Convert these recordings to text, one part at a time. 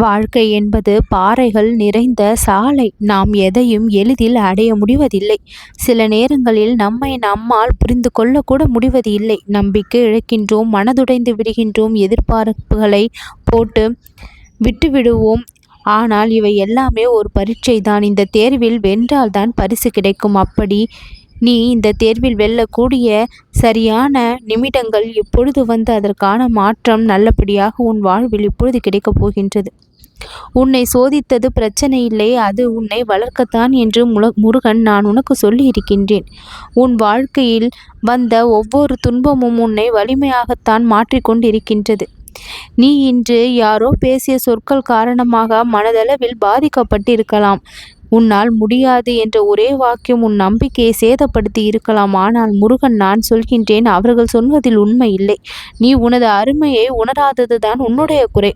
வாழ்க்கை என்பது பாறைகள் நிறைந்த சாலை. நாம் எதையும் எளிதில் அடைய முடிவதில்லை. சில நேரங்களில் நம்மை நம்மால் புரிந்து கொள்ளக்கூட முடிவது இல்லை. நம்பிக்கை இழக்கின்றோம், மனதுடைந்து விடுகின்றோம், எதிர்பார்ப்புகளை போட்டு விட்டுவிடுவோம். ஆனால் இவை எல்லாமே ஒரு பரீட்சை தான். இந்த தேர்வில் வென்றால்தான் பரிசு கிடைக்கும். அப்படி நீ இந்த தேர்வில் வெல்லக்கூடிய சரியான நிமிடங்கள் இப்பொழுது வந்து அதற்கான மாற்றம் நல்லபடியாக உன் வாழ்வில் இப்பொழுது கிடைக்கப் போகின்றது. உன்னை சோதித்தது பிரச்சனை இல்லை, அது உன்னை வளர்க்கத்தான் என்று முருகன் நான் உனக்கு சொல்லி இருக்கின்றேன். உன் வாழ்க்கையில் வந்த ஒவ்வொரு துன்பமும் உன்னை வலிமையாகத்தான் மாற்றிக்கொண்டிருக்கின்றது. நீ இன்று யாரோ பேசிய சொற்கள் காரணமாக மனதளவில் பாதிக்கப்பட்டிருக்கலாம். உன்னால் முடியாது என்ற ஒரே வாக்கியம் உன் நம்பிக்கையை சேதப்படுத்தி இருக்கலாம். ஆனால் முருகன் நான் சொல்கின்றேன், அவர்கள் சொல்வதில் உண்மை இல்லை. நீ உனது அருமையை உணராததுதான் உன்னுடைய குறை.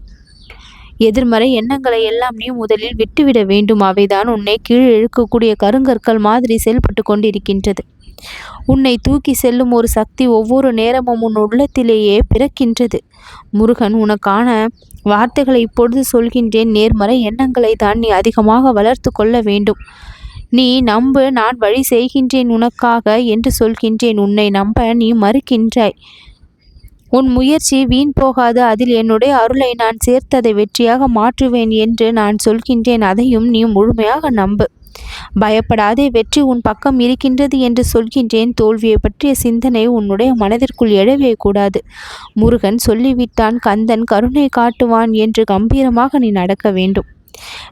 எதிர்மறை எண்ணங்களை எல்லாம் நீ முதலில் விட்டுவிட வேண்டும். அவைதான் உன்னை கீழ் இழுக்கக்கூடிய கருங்கற்கள் மாதிரி செயல்பட்டு கொண்டிருக்கின்றது. உன்னை தூக்கி செல்லும் ஒரு சக்தி ஒவ்வொரு நேரமும் உன் உள்ளத்திலேயே பிறக்கின்றது. முருகன் உனக்கான வார்த்தைகளை இப்பொழுது சொல்கின்றேன். நேர்மறை எண்ணங்களை தான் நீ அதிகமாக வளர்த்து கொள்ள வேண்டும். நீ நம்பு, நான் வழி செய்கின்றேன் உனக்காக என்று சொல்கின்றேன். உன்னை நம்ப நீ மறுக்கின்றாய். உன் முயற்சி வீண் போகாது. அதில் என்னுடைய அருளை நான் சேர்த்ததை வெற்றியாக மாற்றுவேன் என்று நான் சொல்கின்றேன். அதையும் நீ முழுமையாக நம்பு. பயப்படாதே, வெற்றி உன் பக்கம் இருக்கின்றது என்று சொல்கின்றேன். தோல்வியை பற்றிய சிந்தனை உன்னுடைய மனதிற்குள் எழவே கூடாது. முருகன் சொல்லிவிட்டான், கந்தன் கருணை காட்டுவான் என்று கம்பீரமாக நீ நடக்க வேண்டும்.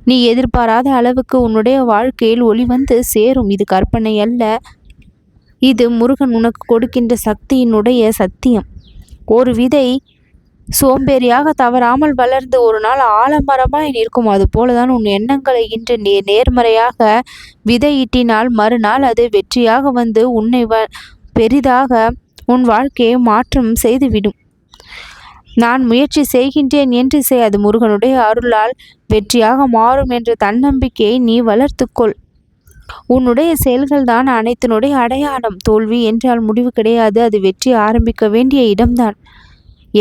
நீ எதிர்பாராத அளவுக்கு உன்னுடைய வாழ்க்கையில் ஒளி வந்து சேரும். இது கற்பனை அல்ல, இது முருகன் உனக்கு கொடுக்கின்ற சக்தியினுடைய சத்தியம். ஒரு விதை சோம்பேறியாக தவறாமல் வளர்ந்து ஒரு நாள் ஆலமரமாய் நிற்கும். அதுபோலதான் உன் எண்ணங்களை இன்று நேர்மறையாக விதையிட்டினால் மறுநாள் அது வெற்றியாக வந்து உன்னை பெரிதாக உன் வாழ்க்கையை மாற்றம் செய்துவிடும். நான் முயற்சி செய்கின்றேன் என்று செய், அது முருகனுடைய அருளால் வெற்றியாக மாறும் என்ற தன்னம்பிக்கையை நீ வளர்த்துக்கொள். உன்னுடைய செயல்கள்தான் அனைத்தினுடைய அடையாளம். தோல்வி என்றால் முடிவு கிடையாது, அது வெற்றி ஆரம்பிக்க வேண்டிய இடம்தான்.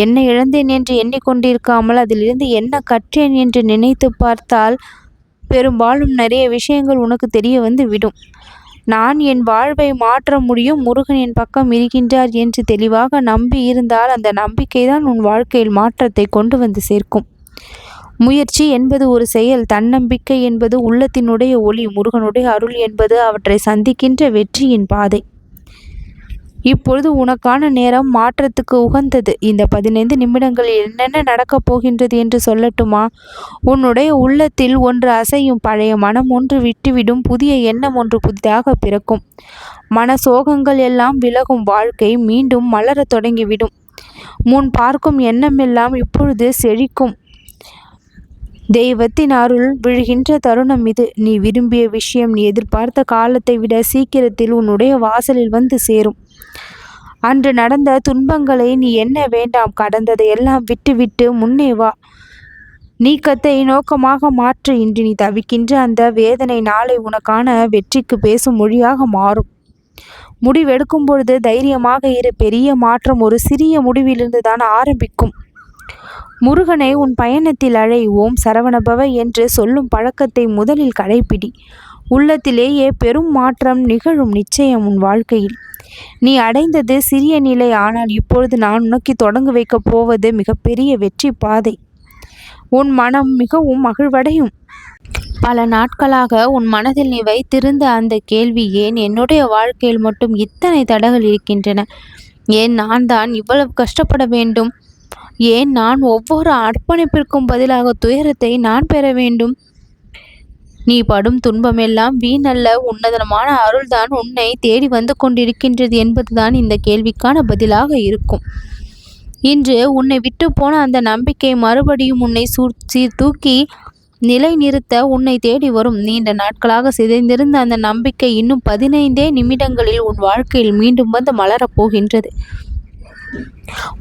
என்ன இழந்தேன் என்று எண்ணிக்கொண்டிருக்காமல் அதிலிருந்து என்ன கற்றேன் என்று நினைத்து பார்த்தால் பெரும்பாலும் நிறைய விஷயங்கள் உனக்கு தெரிய வந்து விடும். நான் என் வாழ்வை மாற்ற முடியும், முருகன் என் பக்கம் இருக்கின்றார் என்று தெளிவாக நம்பி இருந்தால் அந்த நம்பிக்கை தான் உன் வாழ்க்கையில் மாற்றத்தை கொண்டு வந்து சேர்க்கும். முயற்சி என்பது ஒரு செயல், தன்னம்பிக்கை என்பது உள்ளத்தினுடைய ஒளி, முருகனுடைய அருள் என்பது அவற்றை சந்திக்கின்ற வெற்றியின் பாதை. இப்பொழுது உனக்கான நேரம் மாற்றத்துக்கு உகந்தது. இந்த 15 நிமிடங்களில் என்னென்ன நடக்கப் போகின்றது என்று சொல்லட்டுமா? உன்னுடைய உள்ளத்தில் ஒன்று அசையும். பழைய மனம் ஒன்று விட்டுவிடும். புதிய எண்ணம் ஒன்று புதிதாக பிறக்கும். மன சோகங்கள் எல்லாம் விலகும். வாழ்க்கை மீண்டும் மலரத் தொடங்கிவிடும். முன் பார்க்கும் எண்ணமெல்லாம் இப்பொழுது செழிக்கும். தெய்வத்தின் அருள் விழுகின்ற தருணம் இது. நீ விரும்பிய விஷயம் நீ எதிர்பார்த்த காலத்தை விட சீக்கிரத்தில் உன்னுடைய வாசலில் வந்து சேரும். அன்று நடந்த துன்பங்களை நீ எண்ண வேண்டாம். கடந்ததை எல்லாம் விட்டுவிட்டு முன்னே வா. நீக்கத்தை நோக்கமாக மாற்று. இன்று நீ தவிக்கின்ற அந்த வேதனை நாளை உனக்கான வெற்றிக்கு பேசும் மொழியாக மாறும். முடிவெடுக்கும் பொழுது தைரியமாக இரு. பெரிய மாற்றம் ஒரு சிறிய முடிவிலிருந்து தான் ஆரம்பிக்கும். முருகனை உன் பயணத்தில் அழை. ஓம் சரவணபவ என்று சொல்லும் பழக்கத்தை முதலில் கடைப்பிடி. உள்ளத்திலேயே பெரும் மாற்றம் நிகழும் நிச்சயம் உன் வாழ்க்கையில். நீ அடைந்தது சிறிய நிலை, ஆனால் இப்பொழுது நான் உனக்கு தொடங்க வைக்கப் போவது மிகப்பெரிய வெற்றி பாதை. உன் மனம் மிகவும் மகிழ்வடையும். பல நாட்களாக உன் மனதில் நீ வைத்திருந்த அந்த கேள்வி, ஏன் என்னுடைய வாழ்க்கையில் மட்டும் இத்தனை தடைகள் இருக்கின்றன? ஏன் நான் தான் இவ்வளவு கஷ்டப்பட வேண்டும்? ஏன் நான் ஒவ்வொரு அர்ப்பணிப்பிற்கும் பதிலாக துயரத்தை நான் பெற வேண்டும்? நீ படும் துன்பமெல்லாம் வீணல்ல, உன்னதமான அருள்தான் உன்னை தேடி வந்து கொண்டிருக்கின்றது என்பதுதான் இந்த கேள்விக்கான பதிலாக இருக்கும். இன்று உன்னை விட்டு போன அந்த நம்பிக்கை மறுபடியும் உன்னை தூக்கி நிலை நிறுத்த உன்னை தேடி வரும். நீண்ட நாட்களாக சிதைந்திருந்த அந்த நம்பிக்கை இன்னும் 15 நிமிடங்களில் உன் வாழ்க்கையில் மீண்டும் வந்து மலரப் போகின்றது.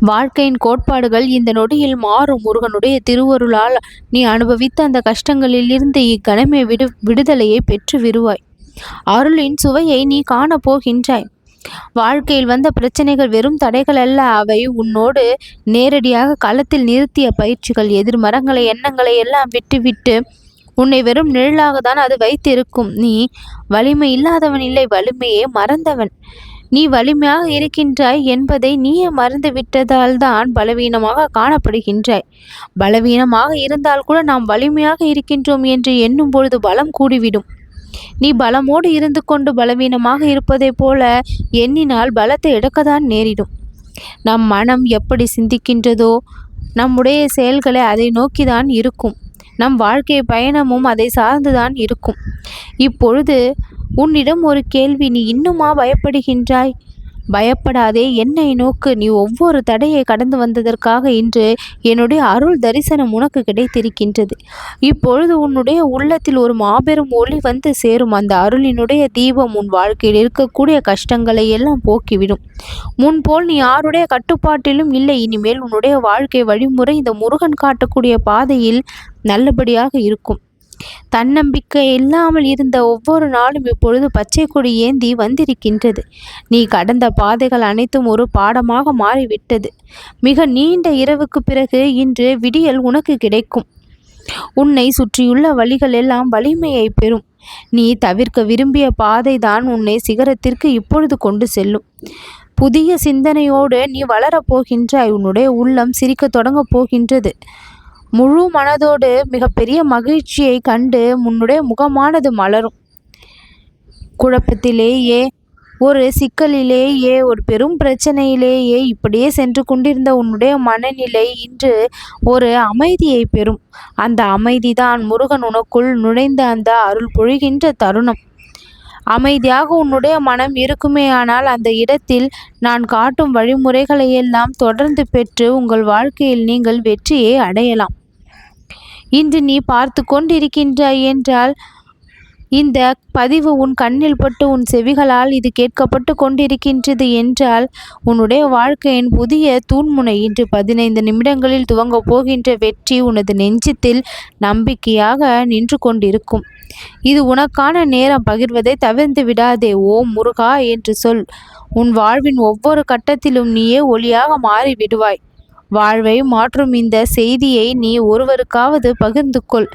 வாழ்க்கையின் கோட்பாடுகள் இந்த நொடியில் மாறும். முருகனுடைய திருவருளால் நீ அனுபவித்த அந்த கஷ்டங்களில் இருந்து இக்கணமே விடுதலையை பெற்று விடுவாய். அருளின் சுவையை நீ காண போகின்றாய். வாழ்க்கையில் வந்த பிரச்சனைகள் வெறும் தடைகள் அல்ல, அவை உன்னோடு நேரடியாக களத்தில் நிறுத்திய பயிற்சிகள். எதிர்மறைகளை எண்ணங்களை எல்லாம் விட்டுவிட்டு உன்னை வெறும் நிழலாக தான் அது வைத்திருக்கும். நீ வலிமை இல்லாதவன் இல்லை, வலிமையே மறந்தவன். நீ வலிமையாக இருக்கின்றாய் என்பதை நீயே மறந்து விட்டதால் தான் பலவீனமாக காணப்படுகின்றாய். பலவீனமாக இருந்தால் கூட நாம் வலிமையாக இருக்கின்றோம் என்று எண்ணும் பொழுது பலம் கூடிவிடும். நீ பலமோடு இருந்து கொண்டு பலவீனமாக இருப்பதைப் போல எண்ணினால் பலத்தை இழக்கத்தான் நேரிடும். நம் மனம் எப்படி சிந்திக்கின்றதோ நம்முடைய செயல்களை அதை நோக்கிதான் இருக்கும். நம் வாழ்க்கை பயணமும் அதை சார்ந்துதான் இருக்கும். இப்பொழுது உன்னிடம் ஒரு கேள்வி, நீ இன்னுமா பயப்படுகின்றாய்? பயப்படாதே, என்னை நோக்கு. நீ ஒவ்வொரு தடையை கடந்து வந்ததற்காக இன்று என்னுடைய அருள் தரிசனம் உனக்கு கிடைத்திருக்கின்றது. இப்பொழுது உன்னுடைய உள்ளத்தில் ஒரு மாபெரும் ஒளி வந்து சேரும். அந்த அருளினுடைய தீபம் உன் வாழ்க்கையில் இருக்கக்கூடிய கஷ்டங்களை எல்லாம் போக்கிவிடும். முன்போல் நீ யாருடைய கட்டுப்பாட்டிலும் இல்லை. இனிமேல் உன்னுடைய வாழ்க்கை வழிமுறை இந்த முருகன் காட்டக்கூடிய பாதையில் நல்லபடியாக இருக்கும். தன்னம்பிக்கை இல்லாமல் இருந்த ஒவ்வொரு நாளும் இப்பொழுது பச்சை கொடி ஏந்தி வந்திருக்கின்றது. நீ கடந்த பாதைகள் அனைத்தும் ஒரு பாடமாக மாறிவிட்டது. மிக நீண்ட இரவுக்கு பிறகு இன்று விடியல் உனக்கு கிடைக்கும். உன்னை சுற்றியுள்ள வழிகள் எல்லாம் வலிமையை பெறும். நீ தவிர்க்க விரும்பிய பாதை தான் உன்னை சிகரத்திற்கு இப்பொழுது கொண்டு செல்லும். புதிய சிந்தனையோடு நீ வளரப் போகின்றாய். உன்னுடைய உள்ளம் சிரிக்க தொடங்கப் போகின்றது. முழு மனதோடு மிகப்பெரிய மகிழ்ச்சியை கண்டு உன்னுடைய முகமானது மலரும். குழப்பத்திலேயே, ஒரு சிக்கலிலேயே, ஒரு பெரும் பிரச்சனையிலேயே இப்படியே சென்று கொண்டிருந்த உன்னுடைய மனநிலை இன்று ஒரு அமைதியை பெறும். அந்த அமைதிதான் முருகன் உனக்குள் நுழைந்த அந்த அருள் பொழிகின்ற தருணம். அமைதியாக உன்னுடைய மனம் இருக்குமேயானால் அந்த இடத்தில் நான் காட்டும் வழிமுறைகளை எல்லாம் தொடர்ந்து பெற்று உங்கள் வாழ்க்கையில் நீங்கள் வெற்றியை அடையலாம். இன்று நீ பார்த்து கொண்டிருக்கின்றாய் என்றால், இந்த பதிவு உன் கண்ணில் பட்டு உன் செவிகளால் இது கேட்கப்பட்டு கொண்டிருக்கின்றது என்றால், உன்னுடைய வாழ்க்கையின் புதிய தூண்முனை இன்று 15 நிமிடங்களில் துவங்கப் போகின்ற வெற்றி உனது நெஞ்சத்தில் நம்பிக்கையாக நின்று கொண்டிருக்கும். இது உனக்கான நேரம். பகிர்வதை தவிர்த்து விடாதே. ஓம் முருகா என்று சொல். உன் வாழ்வின் ஒவ்வொரு கட்டத்திலும் நீயே ஒளியாக மாறி விடுவாய். வாழ்வை மாற்றும் இந்த செய்தியை நீ ஒருவருக்காவது பகிர்ந்து கொள்.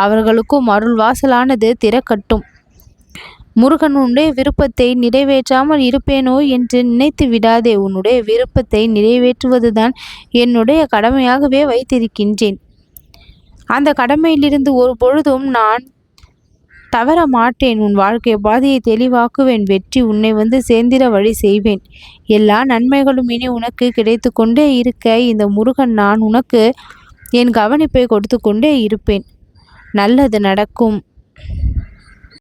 அவர்களுக்கும் அருள் வாசலானது திறக்கட்டும். முருகன் உன்னுடைய விருப்பத்தை நிறைவேற்றாமல் இருப்பேனோ என்று நினைத்து விடாதே. உன்னுடைய விருப்பத்தை நிறைவேற்றுவதுதான் என்னுடைய கடமையாகவே வைத்திருக்கின்றேன். அந்த கடமையிலிருந்து ஒரு பொழுதும் நான் தவற மாட்டேன். உன் வாழ்க்கை பாதையை தெளிவாக்குவேன். வெற்றி உன்னை வந்து சேர்ந்திட வழி செய்வேன். எல்லா நன்மைகளும் இனி உனக்கு கிடைத்து கொண்டே இருக்க இந்த முருகன் நான் உனக்கு என் கவனிப்பை கொடுத்து கொண்டே இருப்பேன். நல்லது நடக்கும்.